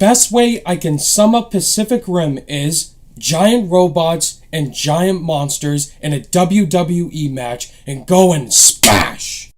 best way I can sum up Pacific Rim is giant robots and giant monsters in a WWE match and go and smash!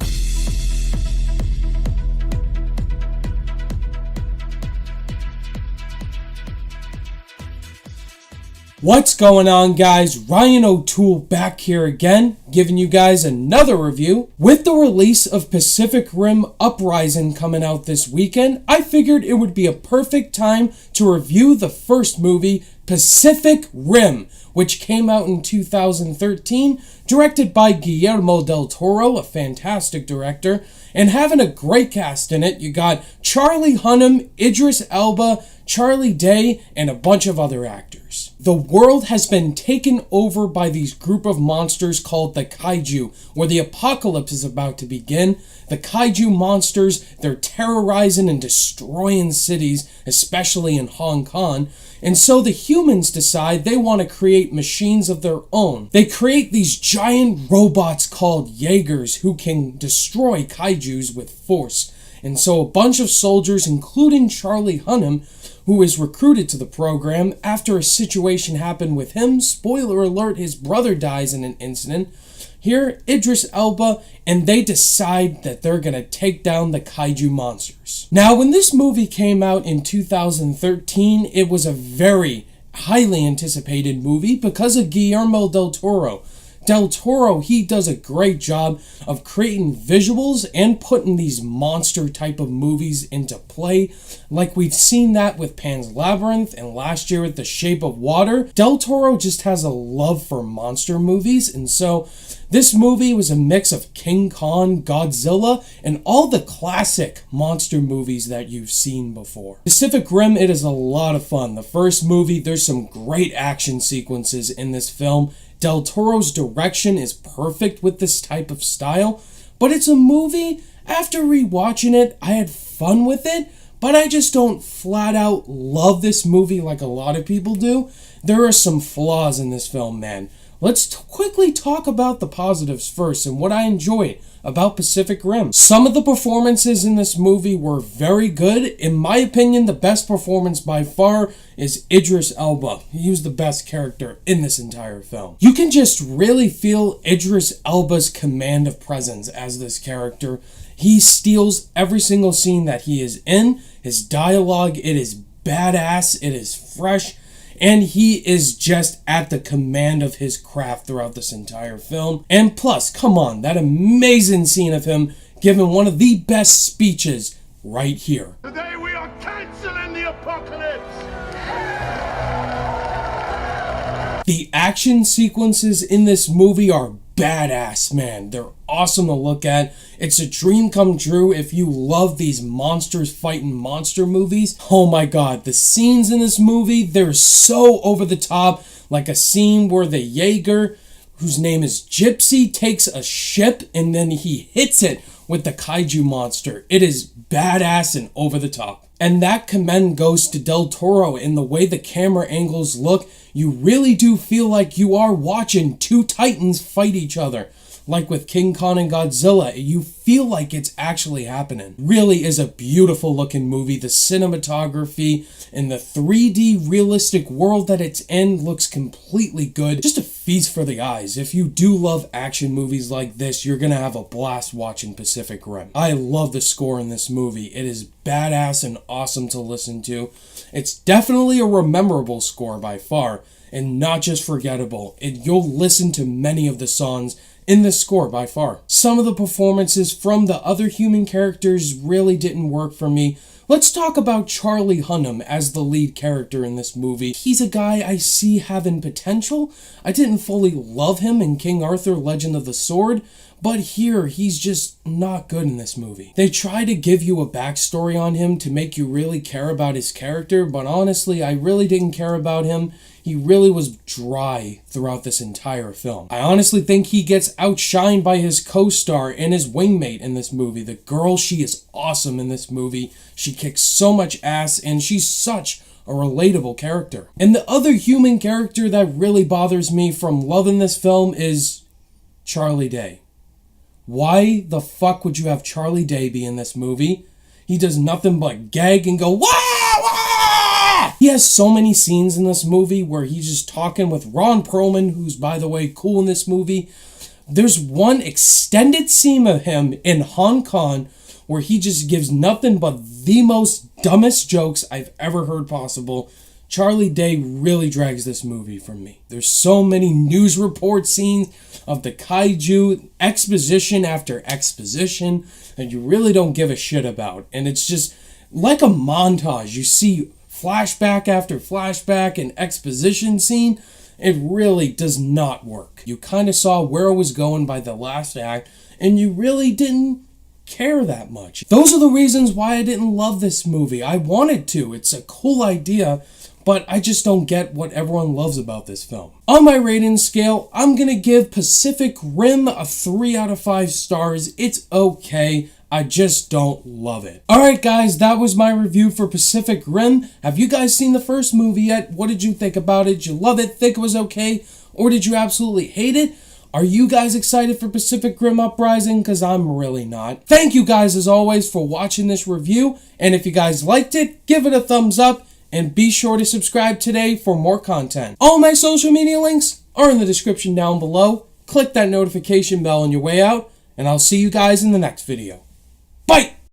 What's going on, guys? Ryan O'Toole back here again, giving you guys another review. With the release of Pacific Rim Uprising coming out this weekend, I figured it would be a perfect time to review the first movie, Pacific Rim, which came out in 2013, directed by Guillermo del Toro, a fantastic director, and having a great cast in it. You got Charlie Hunnam, Idris Elba, Charlie Day, and a bunch of other actors. The world has been taken over by these group of monsters called the Kaiju, where the apocalypse is about to begin. The Kaiju monsters, they're terrorizing and destroying cities, especially in Hong Kong. And so the humans decide they want to create machines of their own. They create these giant robots called Jaegers who can destroy Kaijus with force. And so a bunch of soldiers, including Charlie Hunnam, who is recruited to the program after a situation happened with him. Spoiler alert, his brother dies in an incident. Here, Idris Elba, and they decide that they're going to take down the Kaiju monsters. Now, when this movie came out in 2013, it was a very highly anticipated movie because of Guillermo del Toro. Del Toro, he does a great job of creating visuals and putting these monster type of movies into play. Like we've seen that with Pan's Labyrinth and last year with The Shape of Water. Del Toro just has a love for monster movies, and so this movie was a mix of King Kong, Godzilla, and all the classic monster movies that you've seen before. Pacific Rim, it is a lot of fun. The first movie, there's some great action sequences in this film. Del Toro's direction is perfect with this type of style, but it's a movie, after rewatching it, I had fun with it, but I just don't flat out love this movie like a lot of people do. There are some flaws in this film, man. Let's quickly talk about the positives first and what I enjoyed about Pacific Rim. Some of the performances in this movie were very good. In my opinion, the best performance by far is Idris Elba. He was the best character in this entire film. You can just really feel Idris Elba's command of presence as this character. He steals every single scene that he is in. His dialogue, it is badass, it is fresh, and he is just at the command of his craft throughout this entire film. And plus, come on, that amazing scene of him giving one of the best speeches right here. Today we are canceling the apocalypse! The action sequences in this movie are badass, man. They're awesome to look at. It's a dream come true if you love these monsters fighting monster movies. Oh my god, the scenes in this movie, they're so over the top. Like a scene where the Jaeger, whose name is Gypsy, takes a ship and then he hits it with the Kaiju monster. It is badass and over the top. And that commend goes to Del Toro in the way the camera angles look. You really do feel like you are watching two titans fight each other. Like with King Kong and Godzilla, you feel like it's actually happening. Really is a beautiful looking movie. The cinematography and the 3D realistic world that it's in looks completely good. Just a feast for the eyes. If you do love action movies like this, you're gonna have a blast watching Pacific Rim. I love the score in this movie. It is badass and awesome to listen to. It's definitely a memorable score by far, and not just forgettable. You'll listen to many of the songs in this score by far. Some of the performances from the other human characters really didn't work for me. Let's talk about Charlie Hunnam as the lead character in this movie. He's a guy I see having potential. I didn't fully love him in King Arthur, Legend of the Sword, but here he's just not good in this movie. They try to give you a backstory on him to make you really care about his character, but honestly, I really didn't care about him. He really was dry throughout this entire film. I honestly think he gets outshined by his co-star and his wingmate in this movie. The girl, she is awesome in this movie. She kicks so much ass and she's such a relatable character. And the other human character that really bothers me from loving this film is Charlie Day. Why the fuck would you have Charlie Day be in this movie? He does nothing but gag and go, wah, wah! He has so many scenes in this movie where he's just talking with Ron Perlman, who's, by the way, cool in this movie. There's one extended scene of him in Hong Kong where he just gives nothing but the most dumbest jokes I've ever heard possible. Charlie Day really drags this movie from me. There's so many news report scenes of the kaiju, exposition after exposition, and you really don't give a shit about. And it's just like a montage. You see flashback after flashback and exposition scene. It really does not work. You kind of saw where it was going by the last act, and you really didn't care that much. Those are the reasons why I didn't love this movie. I wanted to. It's a cool idea, but I just don't get what everyone loves about this film. On my rating scale, I'm going to give Pacific Rim a 3 out of 5 stars. It's okay. I just don't love it. Alright guys, that was my review for Pacific Rim. Have you guys seen the first movie yet? What did you think about it? Did you love it, think it was okay? Or did you absolutely hate it? Are you guys excited for Pacific Rim Uprising? Because I'm really not. Thank you guys as always for watching this review. And if you guys liked it, give it a thumbs up. And be sure to subscribe today for more content. All my social media links are in the description down below. Click that notification bell on your way out. And I'll see you guys in the next video. Bye!